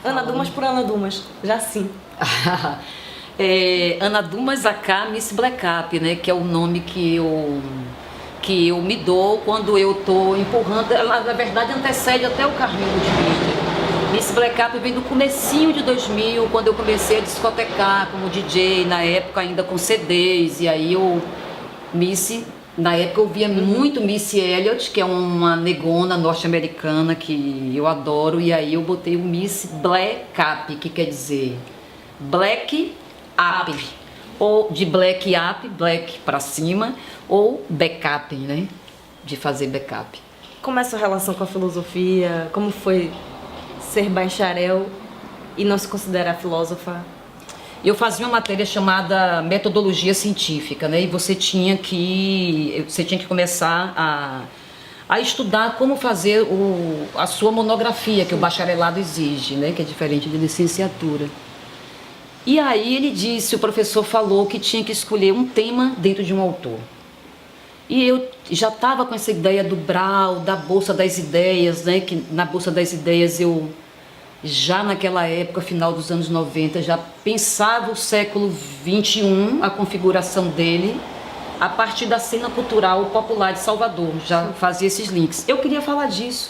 Ana Dumas por Ana Dumas, já sim. Ana Dumas AK Miss Blackup, né? Que é o nome que eu me dou quando eu tô empurrando. Ela, na verdade, antecede até o carrinho multimídia. Miss Blackup vem do comecinho de 2000, quando eu comecei a discotecar como DJ, na época ainda com CDs, e aí na época eu via muito Missy Elliott, que é uma negona norte-americana que eu adoro, e aí eu botei o Miss Blackup, que quer dizer Black Up, ou de Black Up, Black pra cima, ou backup, né? De fazer backup. Como é a sua relação com a filosofia? Como foi ser bacharel e não se considerar filósofa? Eu fazia uma matéria chamada metodologia científica, né? E você tinha que começar a estudar como fazer a sua monografia, que o bacharelado exige, né? Que é diferente de licenciatura. E aí o professor falou que tinha que escolher um tema dentro de um autor. E eu já estava com essa ideia do Brau, da Bolsa das Ideias, né? Que na Bolsa das Ideias eu já naquela época, final dos anos 90, já pensava o século XXI, a configuração dele, a partir da cena cultural popular de Salvador, já fazia esses links. Eu queria falar disso,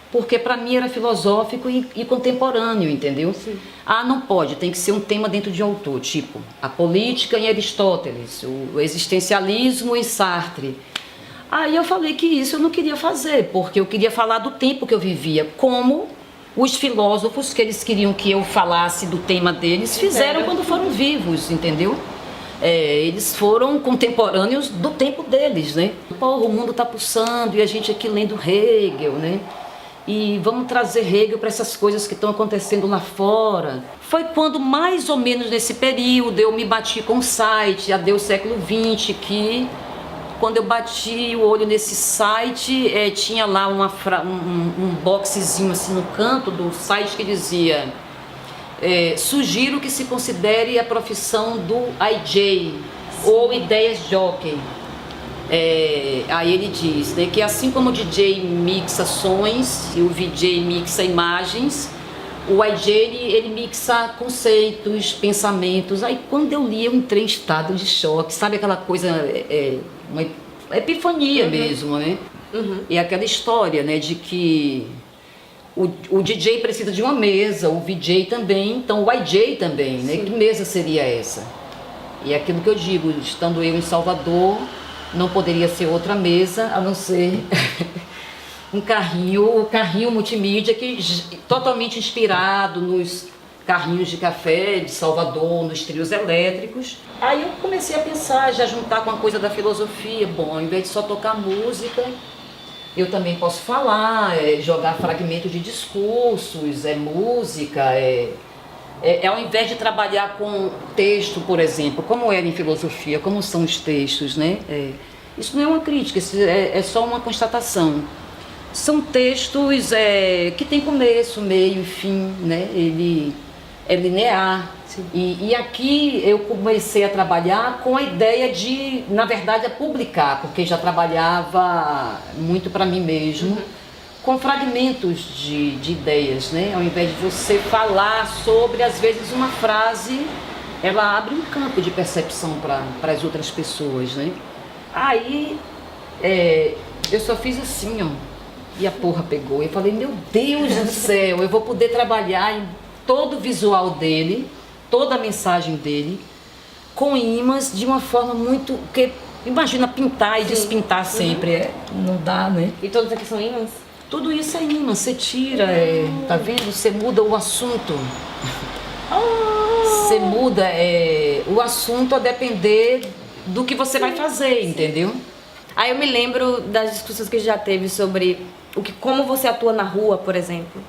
porque para mim era filosófico e contemporâneo, entendeu? Sim. Não pode, tem que ser um tema dentro de um autor, tipo a política em Aristóteles, o existencialismo em Sartre. Aí eu falei que isso eu não queria fazer, porque eu queria falar do tempo que eu vivia, como os filósofos que eles queriam que eu falasse do tema deles fizeram quando foram vivos, entendeu? Eles foram contemporâneos do tempo deles, né? Porra, o mundo está pulsando e a gente aqui lendo Hegel, né? E vamos trazer Hegel para essas coisas que estão acontecendo lá fora. Foi quando, mais ou menos nesse período, eu me bati com o site Adeus Século XX, que quando eu bati o olho nesse site, tinha lá um boxezinho assim no canto do site que dizia sugiro que se considere a profissão do IJ, ou ideias jockey. Aí ele diz, né, que assim como o DJ mixa sons e o VJ mixa imagens, o IJ ele mixa conceitos, pensamentos. Aí quando eu li, eu entrei em estado de choque, sabe aquela coisa, uma epifania mesmo, né? E aquela história, né, de que o DJ precisa de uma mesa, o VJ também, então o IJ também, né? Que mesa seria essa? E aquilo que eu digo, estando eu em Salvador, não poderia ser outra mesa a não ser um carrinho multimídia totalmente inspirado nos carrinhos de café de Salvador, nos trios elétricos. Aí eu comecei a pensar, já juntar com a coisa da filosofia. Bom, ao invés de só tocar música, eu também posso falar, jogar fragmentos de discursos, música, ao invés de trabalhar com texto, por exemplo, como era em filosofia, como são os textos, né? Isso não é uma crítica, isso é só uma constatação. São textos que tem começo, meio e fim, né? Ele é linear. E aqui eu comecei a trabalhar com a ideia de, na verdade, publicar, porque já trabalhava muito para mim mesmo, com fragmentos de ideias, né? Ao invés de você falar sobre, às vezes, uma frase, ela abre um campo de percepção para as outras pessoas, né? Aí eu só fiz assim, ó, e a porra pegou. Eu falei, meu Deus do céu, eu vou poder trabalhar em todo o visual dele, toda a mensagem dele, com ímãs de uma forma muito... Porque imagina pintar e despintar sempre, não dá, né? E todos aqui são ímãs? Tudo isso é imã, você tira, tá vendo? Você muda o assunto. Você muda o assunto a depender do que você vai fazer, entendeu? Aí eu me lembro das discussões que já teve sobre como você atua na rua, por exemplo.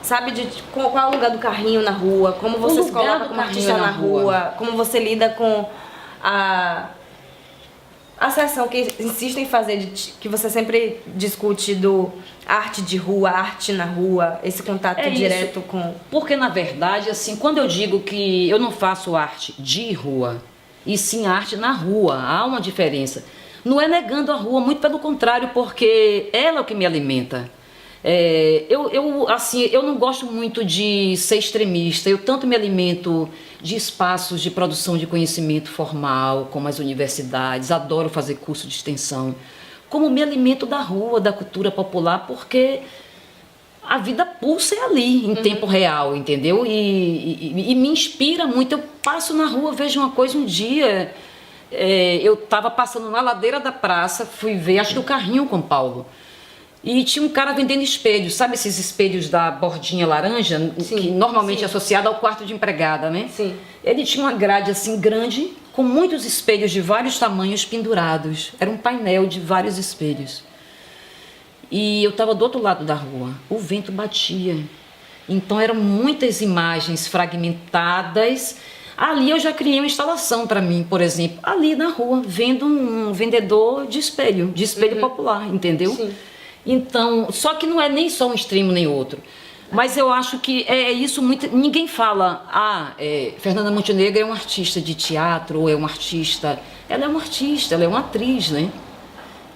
Sabe, qual é o lugar do carrinho na rua, como você se coloca como artista na rua, como você lida com a seção que insiste em fazer, que você sempre discute do arte de rua, arte na rua, esse contato direto com... Porque, na verdade, assim, quando eu digo que eu não faço arte de rua, e sim arte na rua, há uma diferença. Não é negando a rua, muito pelo contrário, porque ela é o que me alimenta. Eu não gosto muito de ser extremista. Eu tanto me alimento de espaços de produção de conhecimento formal, como as universidades, adoro fazer curso de extensão, como me alimento da rua, da cultura popular, porque a vida pulsa ali, em tempo real, entendeu? E me inspira muito. Eu passo na rua, vejo uma coisa um dia. Eu estava passando na ladeira da praça, fui ver, acho que o carrinho com Paulo. E tinha um cara vendendo espelhos, sabe esses espelhos da bordinha laranja, Sim, que normalmente sim. é associado ao quarto de empregada, né? Sim. Ele tinha uma grade assim grande, com muitos espelhos de vários tamanhos pendurados. Era um painel de vários espelhos. E eu estava do outro lado da rua, o vento batia. Então eram muitas imagens fragmentadas. Ali eu já criei uma instalação para mim, por exemplo, ali na rua, vendo um vendedor de espelho popular, entendeu? Sim. Então, só que não é nem só um extremo nem outro. Mas eu acho que é isso muito. Ninguém fala, Fernanda Montenegro é uma artista de teatro, ou é uma artista. Ela é uma artista, ela é uma atriz, né?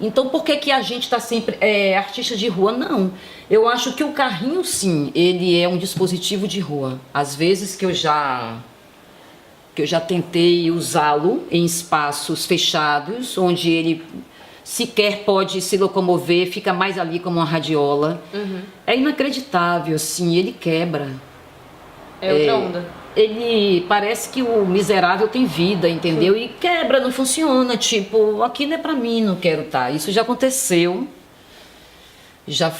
Então, por que a gente está sempre artista de rua? Não. Eu acho que o carrinho, sim, ele é um dispositivo de rua. Às vezes que eu já tentei usá-lo em espaços fechados, onde ele sequer pode se locomover, fica mais ali como uma radiola. É inacreditável, assim, ele quebra. É outra onda. Ele parece que o miserável tem vida, entendeu? Sim. E quebra, não funciona, tipo, aqui não é pra mim, não quero estar. Isso já aconteceu. Já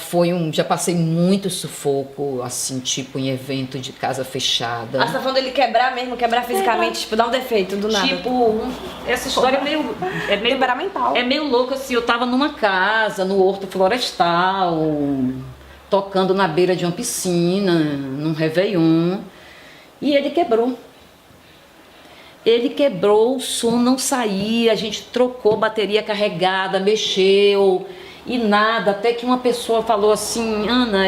passei muito sufoco, assim, tipo, em evento de casa fechada. Você tá falando dele quebrar mesmo, quebrar fisicamente, tipo, dar um defeito do nada. Tipo, essa história é meio temperamental. É meio louco, assim, eu tava numa casa, no Horto Florestal, tocando na beira de uma piscina, num Réveillon, e ele quebrou. Ele quebrou, o som não saía, a gente trocou bateria carregada, mexeu... E nada, até que uma pessoa falou assim, Ana,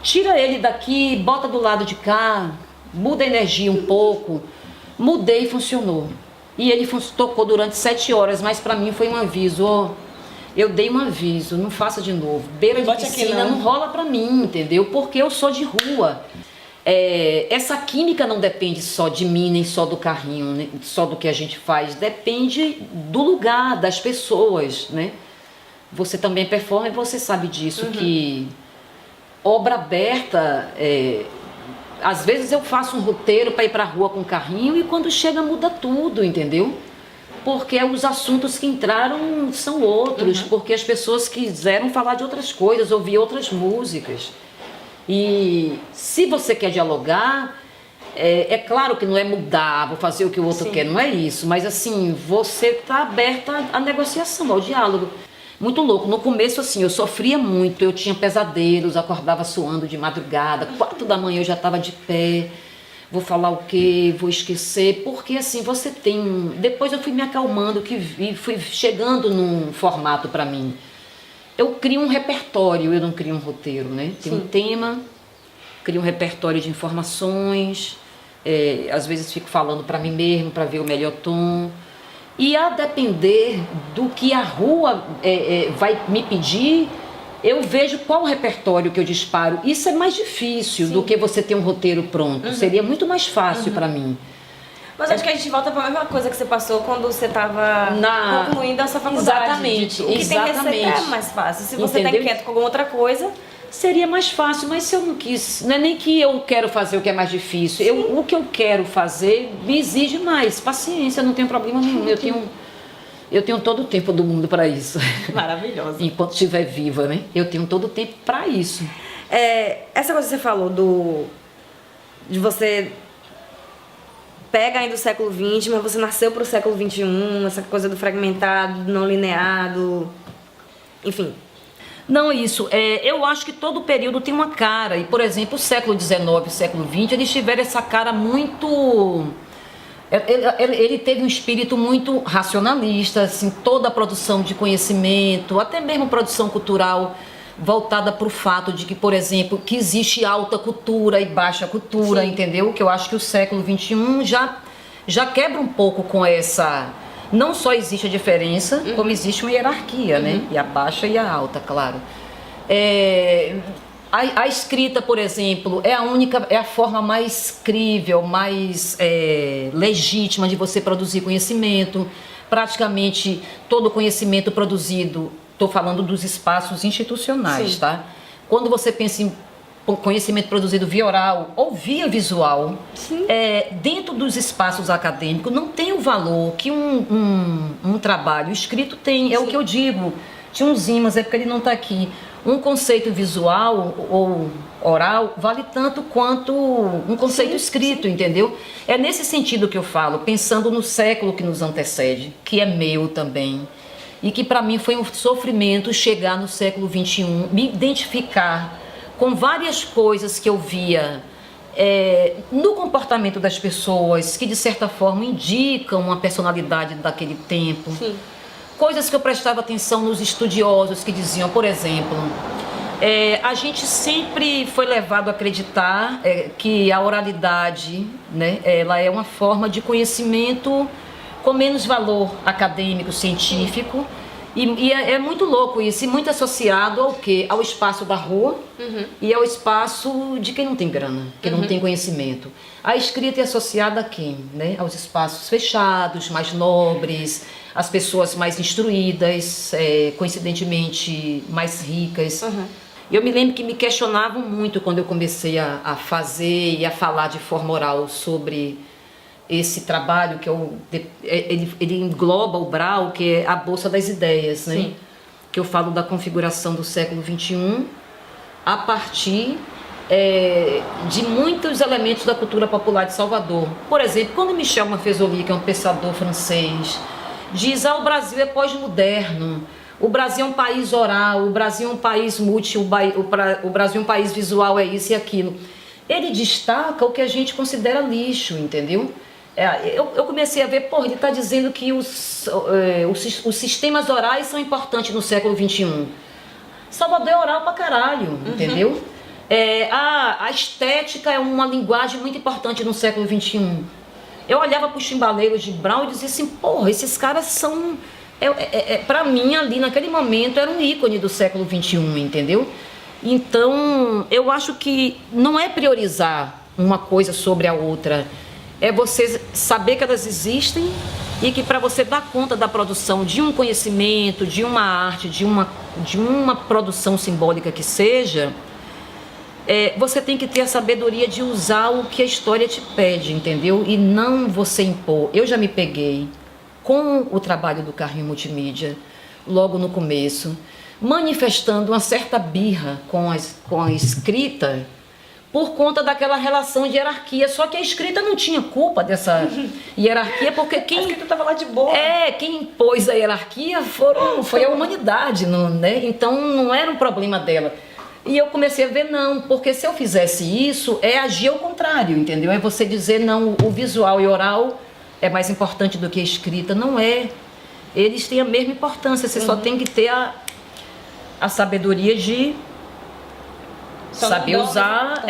tira ele daqui, bota do lado de cá, muda a energia um pouco. Mudei e funcionou. E ele tocou durante 7 horas, mas pra mim foi um aviso, eu dei um aviso, não faça de novo. Beira de piscina não rola pra mim, entendeu? Porque eu sou de rua. Essa química não depende só de mim, nem só do carrinho, nem só do que a gente faz. Depende do lugar, das pessoas, né? Você também performa e você sabe disso, que obra aberta, às vezes eu faço um roteiro para ir para a rua com o carrinho e quando chega muda tudo, entendeu? Porque os assuntos que entraram são outros, porque as pessoas quiseram falar de outras coisas, ouvir outras músicas. E se você quer dialogar, é claro que não é mudar, vou fazer o que o outro quer, não é isso, mas assim, você está aberta à negociação, ao diálogo. Muito louco. No começo, assim, eu sofria muito, eu tinha pesadelos, acordava suando de madrugada, 4 da manhã eu já estava de pé, vou falar o quê, vou esquecer, porque assim, você tem... Depois eu fui me acalmando, fui chegando num formato para mim. Eu crio um repertório, eu não crio um roteiro, né? Tem um tema, crio um repertório de informações, às vezes fico falando para mim mesmo, para ver o melhor tom. E a depender do que a rua vai me pedir, eu vejo qual o repertório que eu disparo. Isso é mais difícil do que você ter um roteiro pronto. Seria muito mais fácil para mim. Mas acho que a gente volta para a mesma coisa que você passou quando você estava concluindo a sua faculdade. Exatamente. O que tem receita é mais fácil. Se você está inquieto com alguma outra coisa... Seria mais fácil, mas se eu não quis, não é nem que eu quero fazer o que é mais difícil, o que eu quero fazer me exige mais paciência, não tenho problema nenhum, eu tenho todo o tempo do mundo para isso. Maravilhoso. Enquanto estiver viva, né? Eu tenho todo o tempo para isso. Essa coisa que você falou de você pega ainda o século XX, mas você nasceu para o século XXI, essa coisa do fragmentado, do não lineado, enfim... Não, isso. Eu acho que todo período tem uma cara. E, por exemplo, o século XIX e o século XX, eles tiveram essa cara muito... Ele teve um espírito muito racionalista, assim, toda a produção de conhecimento, até mesmo produção cultural voltada para o fato de que, por exemplo, que existe alta cultura e baixa cultura, entendeu? Que eu acho que o século XXI já quebra um pouco com essa... Não só existe a diferença, como existe uma hierarquia, né? E a baixa e a alta, claro. A escrita, por exemplo, é a forma mais crível, mais legítima de você produzir conhecimento. Praticamente todo conhecimento produzido, estou falando dos espaços institucionais, Sim. tá? Quando você pensa em conhecimento produzido via oral ou via visual, dentro dos espaços acadêmicos, não tem o valor que um trabalho escrito tem. É o que eu digo. Tinha um Zimas, é porque ele não está aqui. Um conceito visual ou oral vale tanto quanto um conceito escrito, entendeu? É nesse sentido que eu falo, pensando no século que nos antecede, que é meu também, e que para mim foi um sofrimento chegar no século XXI, me identificar com várias coisas que eu via no comportamento das pessoas, que de certa forma indicam uma personalidade daquele tempo. Sim. Coisas que eu prestava atenção nos estudiosos que diziam, por exemplo, a gente sempre foi levado a acreditar que a oralidade, né, ela é uma forma de conhecimento com menos valor acadêmico, científico, e é muito louco isso, e muito associado ao quê? Ao espaço da rua e ao espaço de quem não tem grana, quem não tem conhecimento. A escrita é associada a quem? Né? Aos espaços fechados, mais nobres, as pessoas mais instruídas, coincidentemente mais ricas. Eu me lembro que me questionavam muito quando eu comecei a fazer e a falar de forma oral sobre esse trabalho que ele engloba o Brau, que é a Bolsa das Ideias, né? Que eu falo da configuração do século XXI a partir de muitos elementos da cultura popular de Salvador. Por exemplo, quando Michel Manfezoli, que é um pensador francês, diz: o Brasil é pós-moderno, o Brasil é um país oral, o Brasil é um país multi, o Brasil é um país visual, é isso e aquilo. Ele destaca o que a gente considera lixo, entendeu? Eu comecei a ver, ele está dizendo que os sistemas orais são importantes no século XXI. Salvador é oral pra caralho, entendeu? A estética é uma linguagem muito importante no século XXI. Eu olhava para os chimbaleiros de Brau e dizia assim, esses caras são... para mim, ali naquele momento, era um ícone do século XXI, entendeu? Então, eu acho que não é priorizar uma coisa sobre a outra. É você saber que elas existem e que para você dar conta da produção de um conhecimento, de uma arte, de uma produção simbólica que seja, você tem que ter a sabedoria de usar o que a história te pede, entendeu? E não você impor. Eu já me peguei com o trabalho do Carrinho Multimídia, logo no começo, manifestando uma certa birra com a escrita, por conta daquela relação de hierarquia. Só que a escrita não tinha culpa dessa hierarquia, porque quem... A escrita estava lá de boa. Quem impôs a hierarquia foi a humanidade, né? Então não era um problema dela. E eu comecei a ver, não, porque se eu fizesse isso, agir ao contrário, entendeu? É você dizer, não, o visual e oral é mais importante do que a escrita. Não é. Eles têm a mesma importância, você só tem que ter a sabedoria de saber usar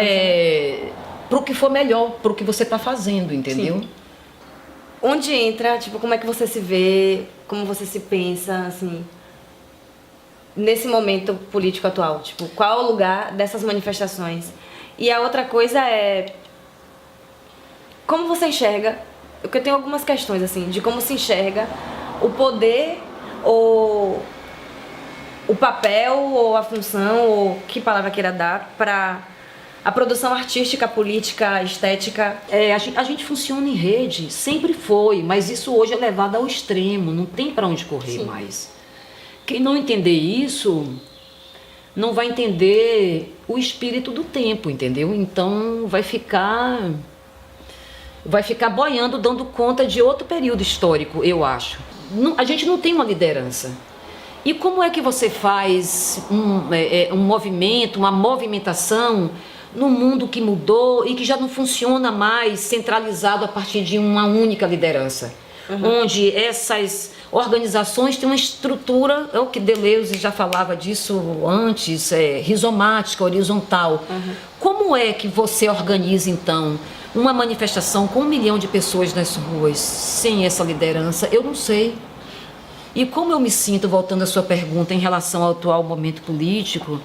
para o que for melhor, para o que você está fazendo, entendeu? Sim. Onde entra, como é que você se vê, como você se pensa, assim, nesse momento político atual? Qual é o lugar dessas manifestações? E a outra coisa é, como você enxerga, porque eu tenho algumas questões, assim, de como se enxerga o poder ou o papel ou a função, ou que palavra queira dar, para a produção artística, política, estética. A gente funciona em rede, sempre foi, mas isso hoje é levado ao extremo, não tem para onde correr mais. Quem não entender isso, não vai entender o espírito do tempo, entendeu? Então vai ficar boiando, dando conta de outro período histórico, eu acho. A gente não tem uma liderança. E como é que você faz um movimento, uma movimentação num mundo que mudou e que já não funciona mais centralizado a partir de uma única liderança? Onde essas organizações têm uma estrutura, é o que Deleuze já falava disso antes, rizomática, horizontal. Como é que você organiza, então, uma manifestação com 1 milhão de pessoas nas ruas sem essa liderança? Eu não sei. E como eu me sinto, voltando à sua pergunta, em relação ao atual momento político,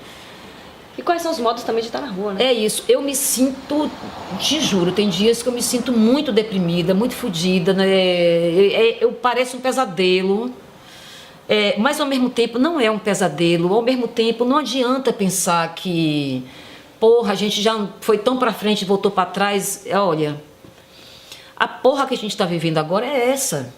E quais são os modos também de estar na rua, né? É isso, eu me sinto, te juro, tem dias que eu me sinto muito deprimida, muito fodida, né? Eu pareço um pesadelo, mas ao mesmo tempo não é um pesadelo, ao mesmo tempo não adianta pensar que, porra, a gente já foi tão pra frente e voltou pra trás. Olha, a porra que a gente tá vivendo agora é essa.